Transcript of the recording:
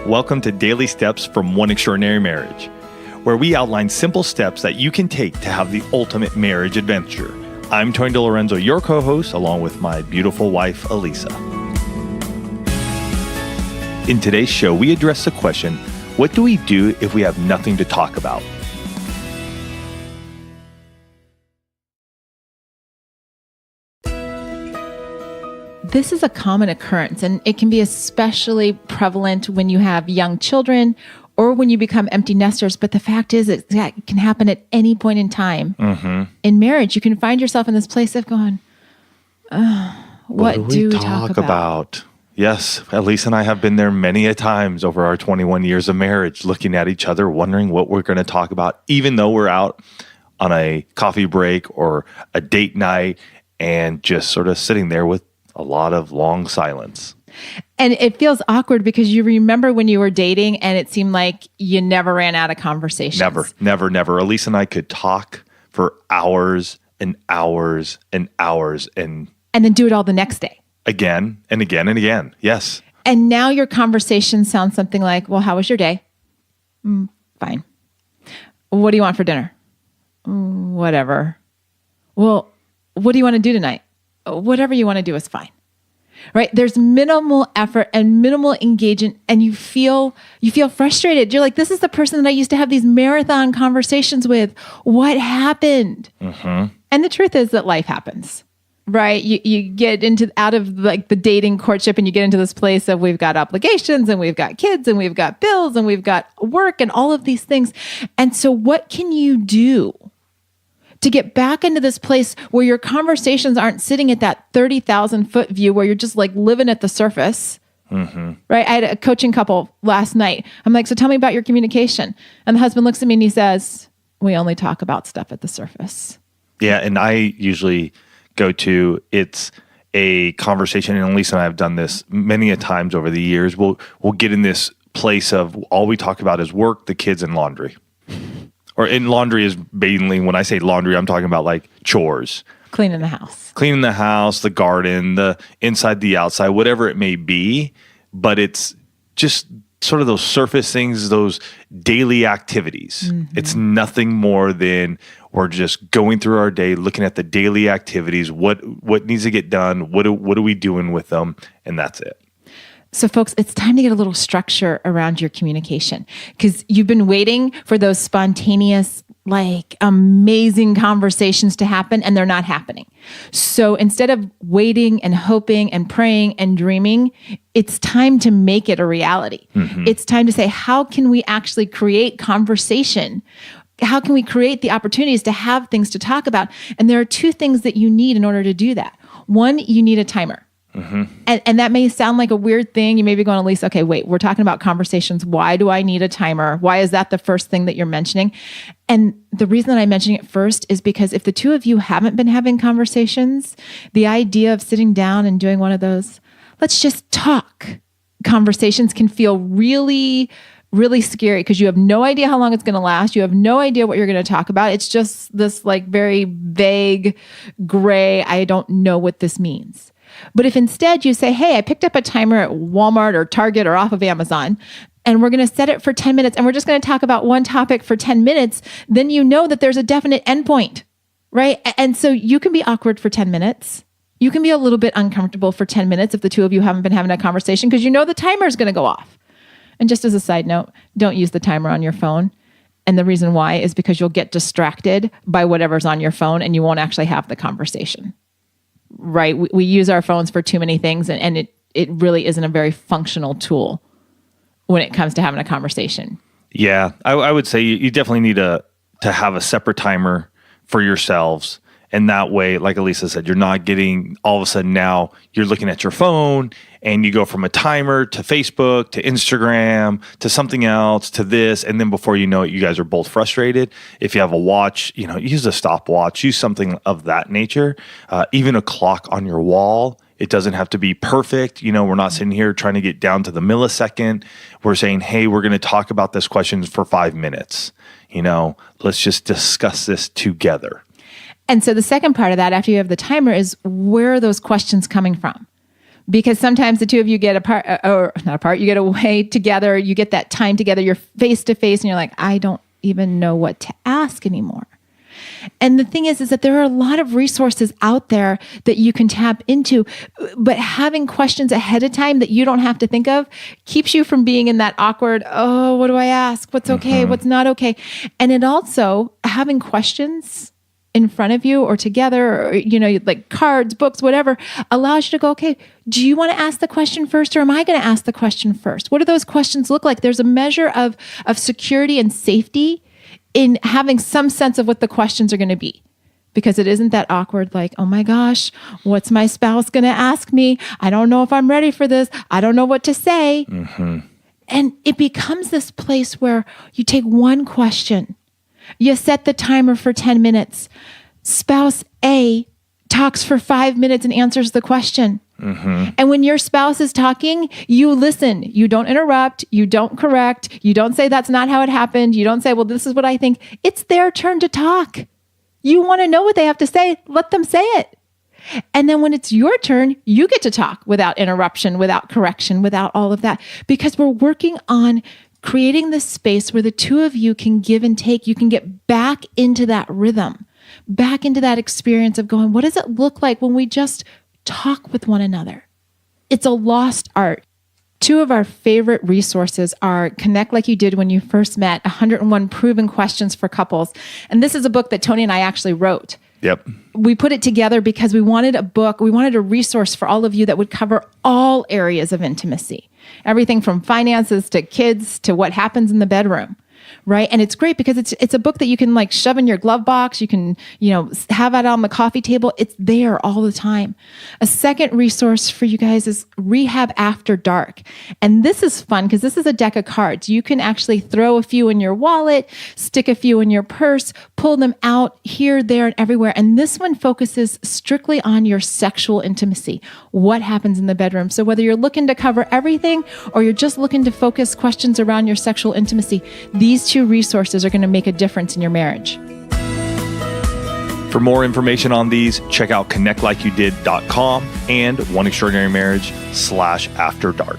Welcome to Daily Steps from One Extraordinary Marriage, where we outline simple steps that you can take to have the ultimate marriage adventure. I'm Tony DeLorenzo, your co-host, along with my beautiful wife, Elisa. In today's show, we address the question, what do we do if we have nothing to talk about? This is a common occurrence, and it can be especially prevalent when you have young children or when you become empty nesters. But the fact is that it can happen at any point in time. In marriage, you can find yourself in this place of going, what do we talk about? Yes, Elisa and I have been there many a times over our 21 years of marriage, looking at each other, wondering what we're going to talk about, even though we're out on a coffee break or a date night and just sort of sitting there with a lot of long silence. And it feels awkward because you remember when you were dating and it seemed like you never ran out of conversations. Never. Elisa and I could talk for hours and hours and hours and then do it all the next day. Again and again and again. Yes. And now your conversation sounds something like, well, how was your day? Fine. What do you want for dinner? Whatever. Well, what do you want to do tonight? Whatever you want to do is fine, right? There's minimal effort and minimal engagement, and you feel frustrated. You're like, this is the person that I used to have these marathon conversations with. What happened? And the truth is that life happens, right? You get out of like the dating courtship, and you get into this place of we've got obligations, and we've got kids, and we've got bills, and we've got work, and all of these things. And so, what can you do to get back into this place where your conversations aren't sitting at that 30,000 foot view where you're just like living at the surface, right? I had a coaching couple last night. I'm like, so tell me about your communication. And the husband looks at me and he says, we only talk about stuff at the surface. Yeah. And I usually go to, it's a conversation, and Lisa and I have done this many a times over the years. We'll get in this place of all we talk about is work, the kids, and laundry. Or in laundry is mainly, when I say laundry, I'm talking about like chores. Cleaning the house, the garden, the inside, the outside, whatever it may be. But it's just sort of those surface things, those daily activities. It's nothing more than we're just going through our day, looking at the daily activities, what needs to get done, what are we doing with them, and that's it. So folks, it's time to get a little structure around your communication, because you've been waiting for those spontaneous, like amazing conversations to happen, and they're not happening. So instead of waiting and hoping and praying and dreaming, it's time to make it a reality. It's time to say, how can we actually create conversation? How can we create the opportunities to have things to talk about? And there are two things that you need in order to do that. One, you need a timer. And that may sound like a weird thing. You may be going, Lisa, okay, wait, we're talking about conversations. Why do I need a timer? Why is that the first thing that you're mentioning? And the reason that I'm mentioning it first is because if the two of you haven't been having conversations, the idea of sitting down and doing one of those, let's just talk conversations can feel really, really scary, because you have no idea how long it's going to last. You have no idea what you're going to talk about. It's just this like very vague, gray, I don't know what this means. But if instead you say, hey, I picked up a timer at Walmart or Target or off of Amazon, and we're going to set it for 10 minutes, and we're just going to talk about one topic for 10 minutes, then you know that there's a definite endpoint, right? And so you can be awkward for 10 minutes. You can be a little bit uncomfortable for 10 minutes if the two of you haven't been having a conversation, because you know the timer is going to go off. And just as a side note, don't use the timer on your phone. And the reason why is because you'll get distracted by whatever's on your phone, and you won't actually have the conversation. Right? We use our phones for too many things, and it really isn't a very functional tool when it comes to having a conversation. Yeah, I would say you definitely need to have a separate timer for yourselves. And that way, like Elisa said, you're not getting all of a sudden now you're looking at your phone and you go from a timer to Facebook to Instagram to something else to this. And then before you know it, you guys are both frustrated. If you have a watch, use a stopwatch, use something of that nature. Even a clock on your wall. It doesn't have to be perfect. We're not sitting here trying to get down to the millisecond. We're saying, hey, we're going to talk about this question for 5 minutes. Let's just discuss this together. And so the second part of that, after you have the timer, is where are those questions coming from? Because sometimes the two of you get apart, or not apart, you get away together, you get that time together, you're face to face, and you're like, I don't even know what to ask anymore. And the thing is that there are a lot of resources out there that you can tap into, but having questions ahead of time that you don't have to think of keeps you from being in that awkward, oh, what do I ask? What's okay? What's not okay? And it also, having questions in front of you or together, or, like cards, books, whatever, allows you to go, okay, do you want to ask the question first, or am I going to ask the question first? What do those questions look like? There's a measure of security and safety in having some sense of what the questions are going to be, because it isn't that awkward, like, oh my gosh, what's my spouse going to ask me? I don't know if I'm ready for this. I don't know what to say. And it becomes this place where you take one question, you set the timer for 10 minutes. Spouse A talks for 5 minutes and answers the question. And when your spouse is talking, you listen. You don't interrupt. You don't correct. You don't say that's not how it happened. You don't say, well, this is what I think. It's their turn to talk. You want to know what they have to say. Let them say it. And then when it's your turn, you get to talk without interruption, without correction, without all of that, because we're working on creating this space where the two of you can give and take. You can get back into that rhythm, back into that experience of going, what does it look like when we just talk with one another? It's a lost art. Two of our favorite resources are Connect Like You Did When You First Met, 101 Proven Questions for Couples. And this is a book that Tony and I actually wrote. Yep. We put it together because we wanted a resource for all of you that would cover all areas of intimacy. Everything from finances to kids to what happens in the bedroom. Right. And it's great because it's a book that you can like shove in your glove box. You can, have it on the coffee table. It's there all the time. A second resource for you guys is Rehab After Dark. And this is fun because this is a deck of cards. You can actually throw a few in your wallet, stick a few in your purse, pull them out here, there, and everywhere. And this one focuses strictly on your sexual intimacy, what happens in the bedroom. So whether you're looking to cover everything or you're just looking to focus questions around your sexual intimacy, these two resources are going to make a difference in your marriage. For more information on these, check out connectlikeyouDid.com and oneextraordinarymarriage.com/afterdark.